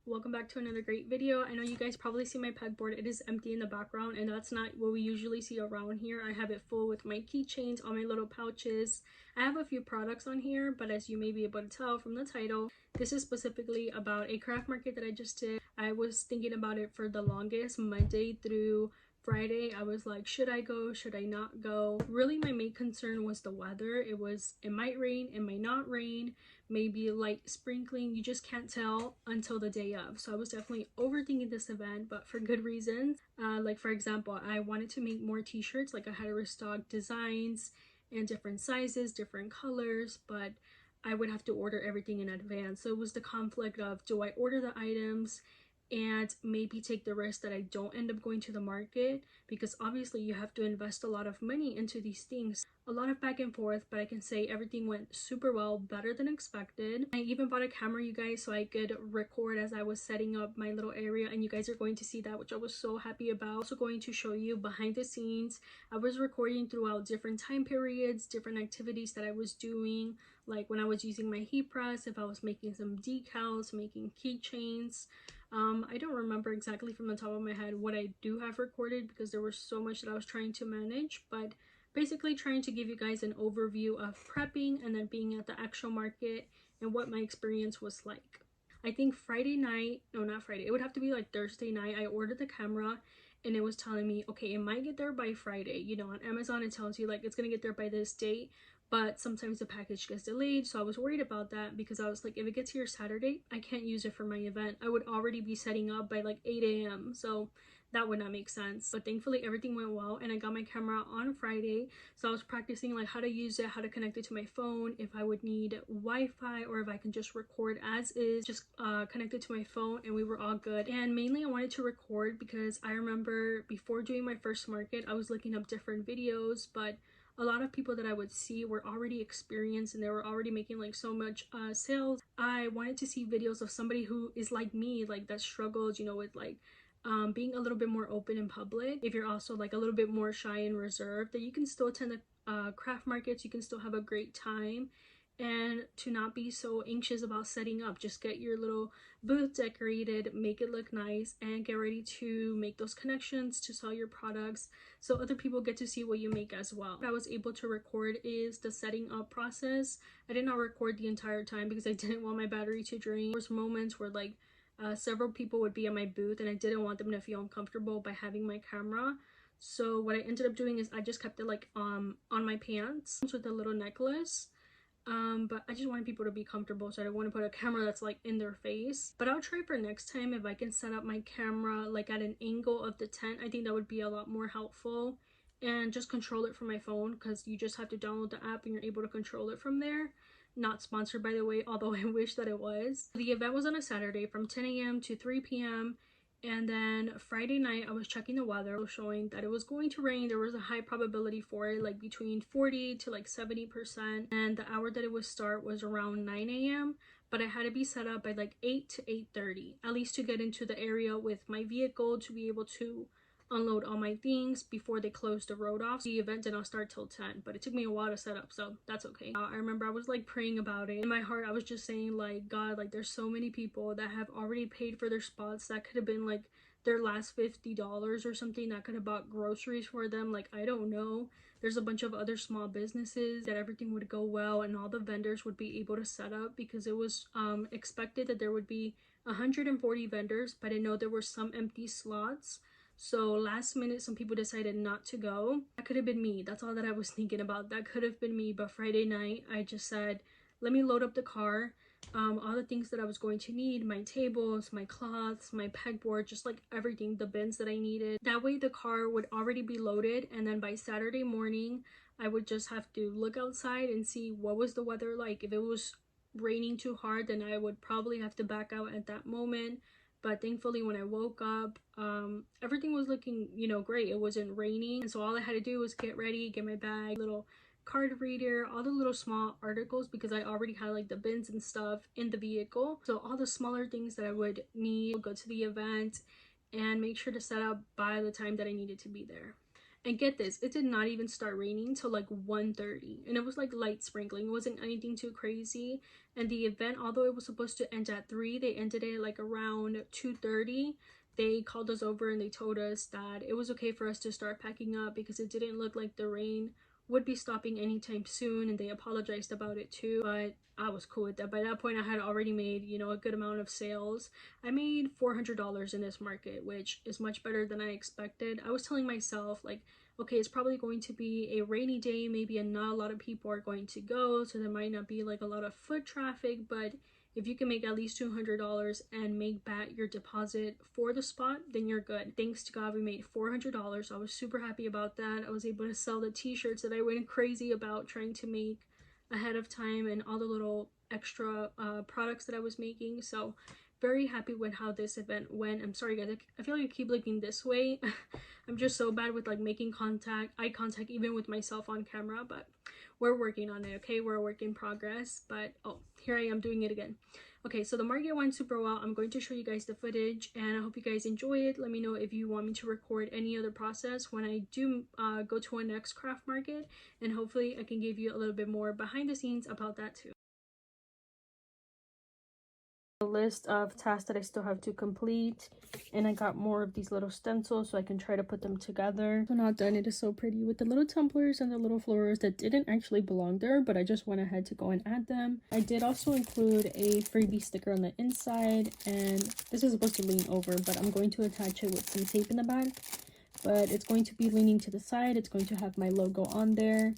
Welcome back to another great video. I know you guys probably see my pegboard. It is empty in the background, and that's not what we usually see around here. I have it full with my keychains, all my little pouches. I have a few products on here, but as you may be able to tell from the title, this is specifically about a craft market that I just did. I was thinking about it for the longest, Monday through Friday. I was like, should I go, should I not go? Really, my main concern was the weather. It might rain, it might not rain, maybe light sprinkling. You just can't tell until the day of. So I was definitely overthinking this event, but for good reasons. Like for example, I wanted to make more t-shirts. Like I had to restock designs and different sizes, different colors, but I would have to order everything in advance. So it was the conflict of, do I order the items and maybe take the risk that I don't end up going to the market, because obviously you have to invest a lot of money into these things. A lot of back and forth, but I can say everything went super well, better than expected. I even bought a camera, you guys, so I could record as I was setting up my little area, and you guys are going to see that, which I was so happy about. Also going to show you behind the scenes. I was recording throughout different time periods, different activities that I was doing, like when I was using my heat press, if I was making some decals, making keychains. I don't remember exactly from the top of my head what I do have recorded because there was so much that I was trying to manage, but basically trying to give you guys an overview of prepping and then being at the actual market and what my experience was like. I think Friday night, no, not Friday, it would have to be like Thursday night, I ordered the camera and it was telling me, okay, it might get there by Friday. You know, on Amazon it tells you like it's gonna get there by this date, but sometimes the package gets delayed. So I was worried about that because I was like, if it gets here Saturday, I can't use it for my event. I would already be setting up by like 8 a.m. So that would not make sense. But thankfully everything went well and I got my camera on Friday. So I was practicing like how to use it, how to connect it to my phone, if I would need Wi-Fi or if I can just record as is, just connect it to my phone, and we were all good. And mainly I wanted to record because I remember before doing my first market, I was looking up different videos, but a lot of people that I would see were already experienced and they were already making like so much sales. I wanted to see videos of somebody who is like me, like that struggles, you know, with like being a little bit more open in public. If you're also like a little bit more shy and reserved, that you can still attend the craft markets, you can still have a great time, and to not be so anxious about setting up. Just get your little booth decorated, make it look nice, and get ready to make those connections to sell your products so other people get to see what you make as well. What I was able to record is the setting up process. I did not record the entire time because I didn't want my battery to drain. There was moments where like several people would be at my booth and I didn't want them to feel uncomfortable by having my camera. So what I ended up doing is I just kept it like on my pants with a little necklace. But I just wanted people to be comfortable, so I don't want to put a camera that's like in their face. But I'll try for next time if I can set up my camera like at an angle of the tent. I think that would be a lot more helpful, and just control it from my phone because you just have to download the app and you're able to control it from there. Not sponsored, by the way, although I wish that it was. The event was on a Saturday from 10 a.m. to 3 p.m. And then Friday night I was checking the weather, showing that it was going to rain. There was a high probability for it, like between 40 to like 70%, and the hour that it would start was around 9 a.m. but I had to be set up by like 8 to 8:30 at least to get into the area with my vehicle to be able to unload all my things before they closed the road off. The event did not start till 10, but it took me a while to set up, so that's okay. I remember I was like praying about it. In my heart I was just saying like, God, like there's so many people that have already paid for their spots that could have been like their last $50 or something, that could have bought groceries for them. Like, I don't know. There's a bunch of other small businesses that everything would go well and all the vendors would be able to set up, because it was expected that there would be 140 vendors, but I know there were some empty slots. So last minute some people decided not to go. That could have been me. That's all that I was thinking about. That could have been me. But Friday night I just said, let me load up the car, all the things that I was going to need, my tables, my cloths, my pegboard, just like everything, the bins that I needed. That way the car would already be loaded, and then by Saturday morning I would just have to look outside and see what was the weather like. If it was raining too hard, then I would probably have to back out at that moment. But thankfully when I woke up, everything was looking, you know, great. It wasn't raining, and so all I had to do was get ready, get my bag, little card reader, all the little small articles, because I already had like the bins and stuff in the vehicle. So all the smaller things that I would need, go to the event and make sure to set up by the time that I needed to be there. And get this, it did not even start raining till like 1:30, and it was like light sprinkling. It wasn't anything too crazy. And the event, although it was supposed to end at 3, they ended it like around 2:30. They called us over and they told us that it was okay for us to start packing up because it didn't look like the rain would be stopping anytime soon, and they apologized about it too. But I was cool with that. By that point I had already made, you know, a good amount of sales. I made $400 in this market, which is much better than I expected. I was telling myself like, okay, it's probably going to be a rainy day, maybe not a lot of people are going to go, so there might not be like a lot of foot traffic, but if you can make at least $200 and make back your deposit for the spot, then you're good. Thanks to God, we made $400. I was super happy about that. I was able to sell the t-shirts that I went crazy about trying to make ahead of time, and all the little extra products that I was making. So very happy with how this event went. I'm sorry guys, I feel like I keep looking this way. I'm just so bad with like making eye contact even with myself on camera, but we're working on it, okay? We're a work in progress. But oh, here I am doing it again. Okay, so the market went super well. I'm going to show you guys the footage, and I hope you guys enjoy it. Let me know if you want me to record any other process when I do go to a next craft market, and hopefully I can give you a little bit more behind the scenes about that too. A list of tasks that I still have to complete, and I got more of these little stencils so I can try to put them together. So not done. It is so pretty with the little tumblers and the little flowers that didn't actually belong there, but I just went ahead to go and add them. I did also include a freebie sticker on the inside, and this is supposed to lean over, but I'm going to attach it with some tape in the back. But it's going to be leaning to the side. It's going to have my logo on there.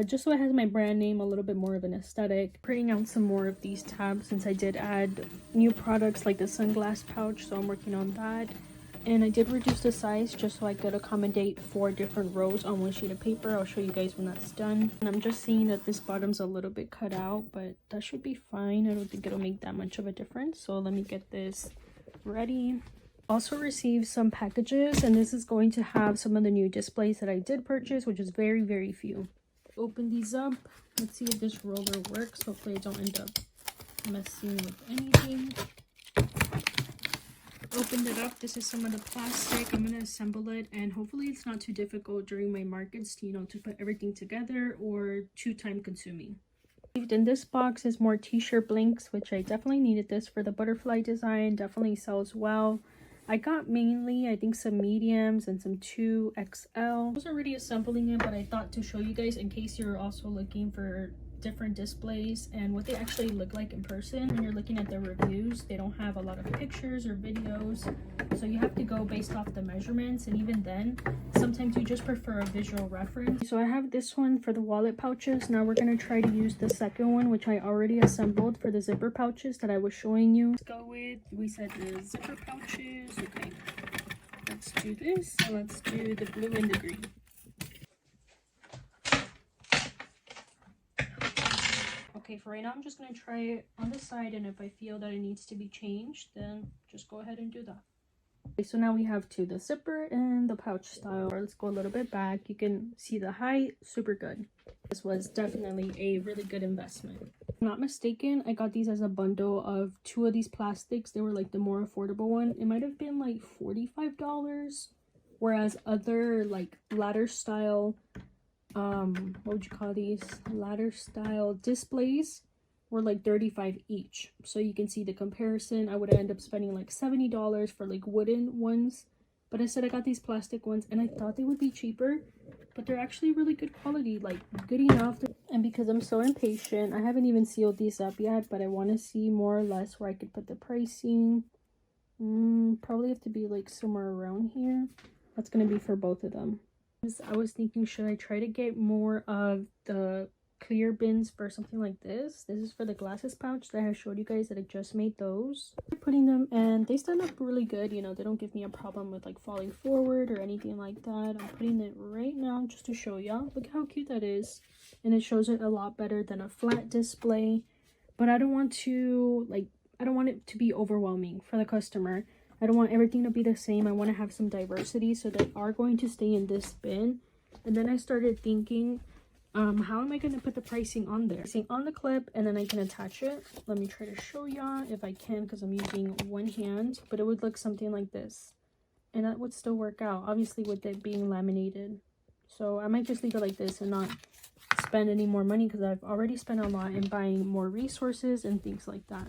Just so it has my brand name, a little bit more of an aesthetic. Printing out some more of these tabs since I did add new products like the sunglass pouch, so I'm working on that. And I did reduce the size just so I could accommodate 4 different rows on one sheet of paper. I'll show you guys when that's done. And I'm just seeing that this bottom's a little bit cut out, but that should be fine. I don't think it'll make that much of a difference. So let me get this ready. Also received some packages, and this is going to have some of the new displays that I did purchase, which is very few. Open these up. Let's see if this roller works. Hopefully I don't end up messing with anything. Opened it up. This is some of the plastic. I'm gonna assemble it, and hopefully it's not too difficult during my markets, you know, to put everything together or too time consuming. In this box is more t-shirt blinks, which I definitely needed this for the butterfly design. Definitely sells well. I got mainly, I think, some mediums and some 2XL. I was already assembling it, but I thought to show you guys in case you're also looking for different displays and what they actually look like in person. When you're looking at the reviews, they don't have a lot of pictures or videos, so you have to go based off the measurements, and even then sometimes you just prefer a visual reference. So I have this one for the wallet pouches. Now we're going to try to use the second one, which I already assembled for the zipper pouches that I was showing you. Let's go with, we said the zipper pouches. Okay, let's do this. Let's do the blue and the green. Okay, for right now, I'm just going to try it on the side, and if I feel that it needs to be changed, then just go ahead and do that. Okay, so now we have the zipper and the pouch style. Let's go a little bit back. You can see the height, super good. This was definitely a really good investment. If I'm not mistaken, I got these as a bundle of 2 of these plastics. They were like the more affordable one. It might have been like $45, whereas other like ladder style what would you call these, ladder style displays were like $35 each. So you can see the comparison. I would end up spending like $70 for like wooden ones, but instead I got these plastic ones, and I thought they would be cheaper, but they're actually really good quality, like good enough. And because I'm so impatient, I haven't even sealed these up yet, but I want to see more or less where I could put the pricing. Probably have to be like somewhere around here. That's gonna be for both of them. I was thinking, should I try to get more of the clear bins for something like this? This is for the glasses pouch that I showed you guys that I just made those. I'm putting them, and they stand up really good. You know, they don't give me a problem with like falling forward or anything like that. I'm putting it right now just to show y'all. Look how cute that is. And it shows it a lot better than a flat display. But I don't want to, like, I don't want it to be overwhelming for the customer. I don't want everything to be the same. I want to have some diversity, so they are going to stay in this bin. And then I started thinking, how am I going to put the pricing on there? Pricing on the clip, and then I can attach it. Let me try to show y'all if I can, because I'm using one hand. But it would look something like this. And that would still work out, obviously with it being laminated. So I might just leave it like this and not spend any more money because I've already spent a lot in buying more resources and things like that.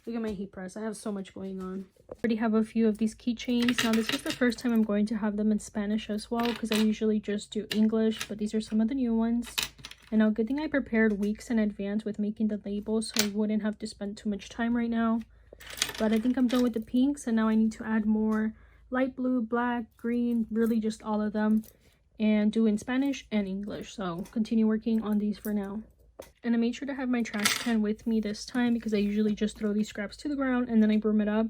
Look at my heat press. I have so much going on. I already have a few of these keychains. Now this is the first time I'm going to have them in Spanish as well because I usually just do English, but these are some of the new ones. And now good thing I prepared weeks in advance with making the labels so I wouldn't have to spend too much time right now. But I think I'm done with the pinks, and now I need to add more light blue, black, green, really just all of them, and do in Spanish and English. So continue working on these for now. And I made sure to have my trash can with me this time because I usually just throw these scraps to the ground and then I broom it up.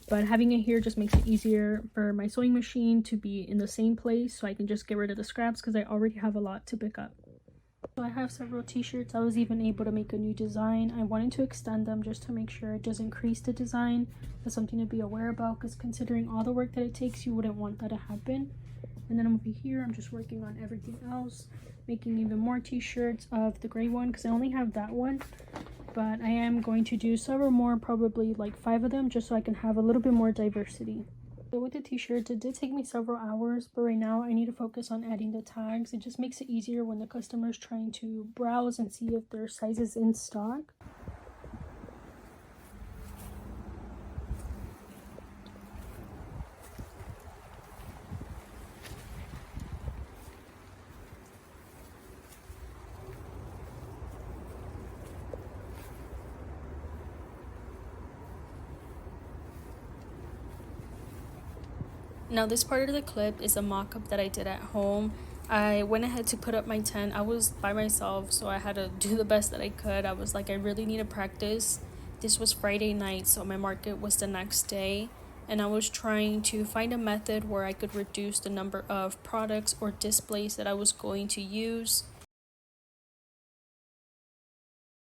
But having it here just makes it easier for my sewing machine to be in the same place so I can just get rid of the scraps because I already have a lot to pick up. So I have several t-shirts. I was even able to make a new design. I wanted to extend them just to make sure it doesn't crease the design. That's something to be aware about because considering all the work that it takes, you wouldn't want that to happen. And then over here, I'm just working on everything else, making even more t-shirts of the gray one because I only have that one. But I am going to do several more, probably like 5 of them, just so I can have a little bit more diversity. So with the t-shirts, it did take me several hours, but right now I need to focus on adding the tags. It just makes it easier when the customer is trying to browse and see if their size is in stock. Now this part of the clip is a mock-up that I did at home. I went ahead to put up my tent. I was by myself, so I had to do the best that I could. I was like, I really need to practice. This was Friday night, so my market was the next day. And I was trying to find a method where I could reduce the number of products or displays that I was going to use.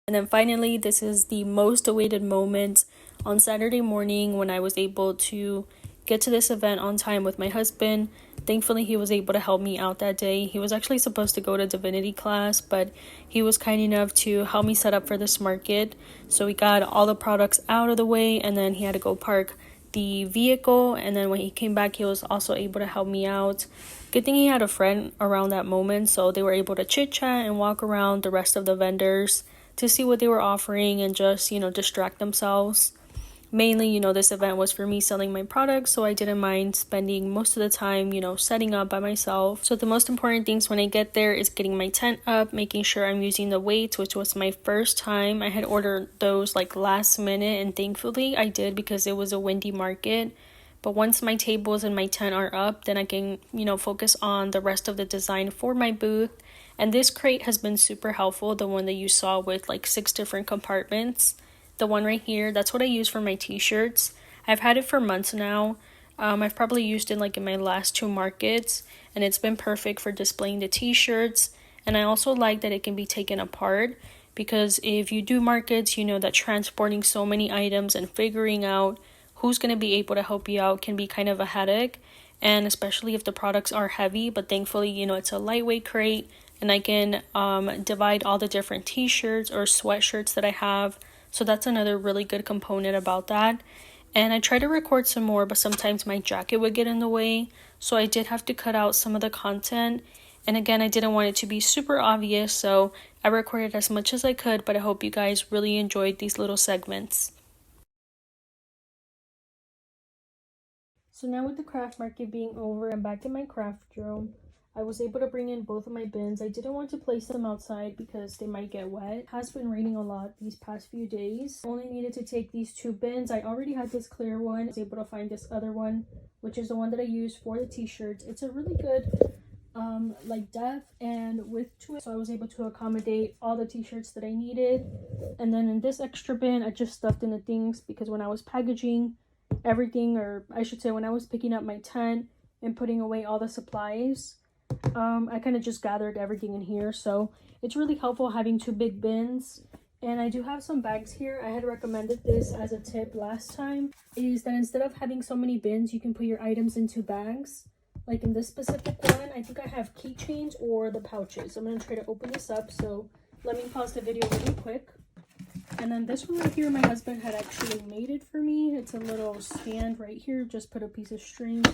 And then finally, this is the most awaited moment on Saturday morning when I was able to get to this event on time with my husband. Thankfully, he was able to help me out that day. He was actually supposed to go to divinity class, but he was kind enough to help me set up for this market. So we got all the products out of the way, and then he had to go park the vehicle. And then when he came back, he was also able to help me out. Good thing he had a friend around that moment, so they were able to chit chat and walk around the rest of the vendors to see what they were offering and just, distract themselves. Mainly, this event was for me selling my products, so I didn't mind spending most of the time, setting up by myself. So the most important things when I get there is getting my tent up, making sure I'm using the weights, which was my first time. I had ordered those like last minute, and thankfully I did because it was a windy market. But once my tables and my tent are up, then I can, focus on the rest of the design for my booth. And this crate has been super helpful, the one that you saw with like 6 different compartments. The one right here, that's what I use for my t-shirts. I've had it for months now. I've probably used it like in my last 2 markets, and it's been perfect for displaying the t-shirts. And I also like that it can be taken apart because if you do markets, you know that transporting so many items and figuring out who's going to be able to help you out can be kind of a headache. And especially if the products are heavy, but thankfully, it's a lightweight crate, and I can divide all the different t-shirts or sweatshirts that I have. So that's another really good component about that. And I tried to record some more, but sometimes my jacket would get in the way. So I did have to cut out some of the content. And again, I didn't want it to be super obvious, so I recorded as much as I could, but I hope you guys really enjoyed these little segments. So now with the craft market being over, I'm back in my craft room. I was able to bring in both of my bins. I didn't want to place them outside because they might get wet. It has been raining a lot these past few days. Only needed to take these 2 bins. I already had this clear one. I was able to find this other one, which is the one that I use for the t-shirts. It's a really good like depth and width to it, so I was able to accommodate all the t-shirts that I needed. And then in this extra bin, I just stuffed in the things because when I was packaging everything, or I should say when I was picking up my tent and putting away all the supplies, I kind of just gathered everything in here. So it's really helpful having 2 big bins. And I do have some bags here. I had recommended this as a tip last time, is that instead of having so many bins, you can put your items into bags. Like in this specific one, I think I have keychains or the pouches. I'm going to try to open this up, so let me pause the video really quick. And then this one right here, my husband had actually made it for me. It's a little stand right here, just put a piece of string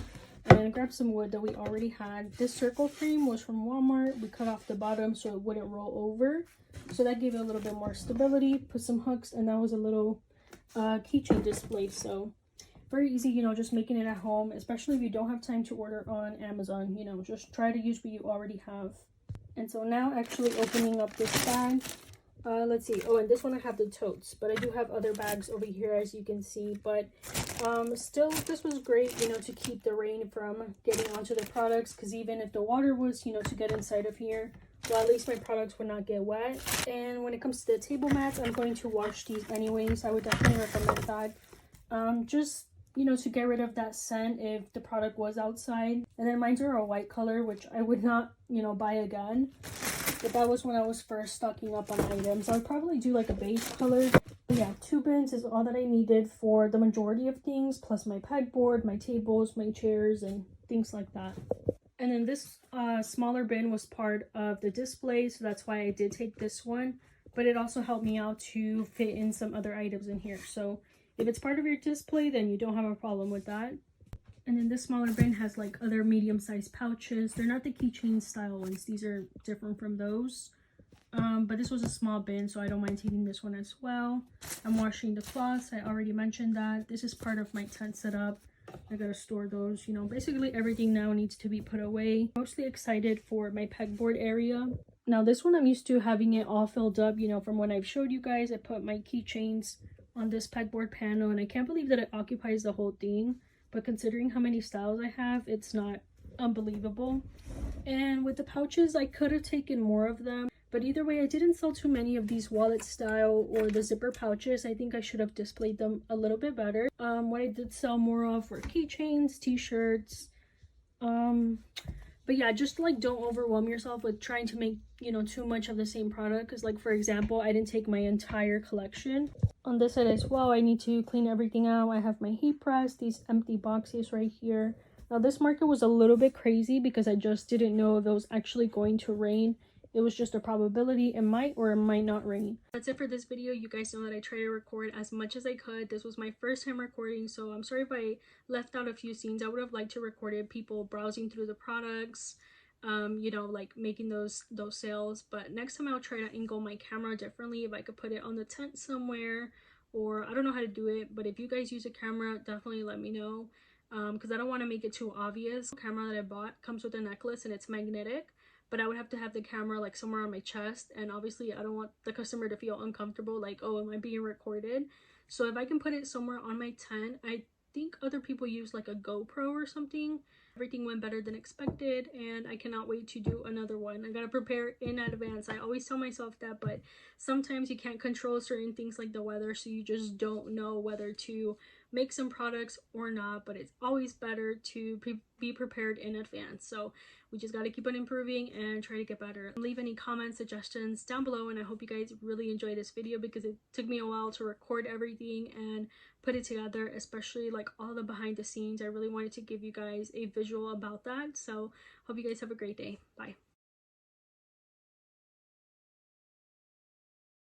and grab some wood that we already had. This circle frame was from Walmart. We cut off the bottom so it wouldn't roll over, so that gave it a little bit more stability. Put some hooks, and that was a little keychain display. So very easy, you know, just making it at home, especially if you don't have time to order on Amazon. You know, just try to use what you already have. And so now actually opening up this bag, let's see. Oh, and this one I have the totes, but I do have other bags over here, as you can see. But still, this was great, you know, to keep the rain from getting onto the products, because even if the water was, you know, to get inside of here, well, at least my products would not get wet. And when it comes to the table mats, I'm going to wash these anyways. I would definitely recommend that. Just, you know, to get rid of that scent if the product was outside. And then mine are a white color, which I would not, you know, buy again. But that was when I was first stocking up on items. I would probably do like a beige color. But yeah, 2 bins is all that I needed for the majority of things, plus my pegboard, my tables, my chairs, and things like that. And then this smaller bin was part of the display, so that's why I did take this one. But it also helped me out to fit in some other items in here. So if it's part of your display, then you don't have a problem with that. And then this smaller bin has like other medium-sized pouches. They're not the keychain style ones. These are different from those. But this was a small bin, so I don't mind taking this one as well. I'm washing the cloths. I already mentioned that. This is part of my tent setup. I gotta store those. You know, basically everything now needs to be put away. Mostly excited for my pegboard area. Now this one I'm used to having it all filled up. You know, from when I've showed you guys, I put my keychains on this pegboard panel, and I can't believe that it occupies the whole thing. But considering how many styles I have, it's not unbelievable. And with the pouches, I could have taken more of them. But either way, I didn't sell too many of these wallet style or the zipper pouches. I think I should have displayed them a little bit better. What I did sell more of were keychains, t-shirts. But yeah, just like don't overwhelm yourself with trying to make, you know, too much of the same product. Because like, for example, I didn't take my entire collection. On this side as well, I need to clean everything out. I have my heat press, these empty boxes right here. Now this market was a little bit crazy because I just didn't know if it was actually going to rain. It was just a probability. It might or it might not rain. That's it for this video. You guys know that I try to record as much as I could. This was my first time recording, so I'm sorry if I left out a few scenes. I would have liked to record it, people browsing through the products, you know, like making those sales. But next time I'll try to angle my camera differently. If I could put it on the tent somewhere, or I don't know how to do it. But if you guys use a camera, definitely let me know, because I don't want to make it too obvious. The camera that I bought comes with a necklace and it's magnetic, but I would have to have the camera like somewhere on my chest, and obviously I don't want the customer to feel uncomfortable, like, oh, am I being recorded? So if I can put it somewhere on my tent, I think other people use like a GoPro or something. Everything went better than expected, and I cannot wait to do another one. I gotta prepare in advance. I always tell myself that, but sometimes you can't control certain things like the weather, so you just don't know whether to make some products or not. But it's always better to be prepared in advance. So we just got to keep on improving and try to get better. Leave any comments, suggestions down below, and I hope you guys really enjoyed this video because it took me a while to record everything and put it together, especially like all the behind the scenes. I really wanted to give you guys a visual about that. So hope you guys have a great day. Bye.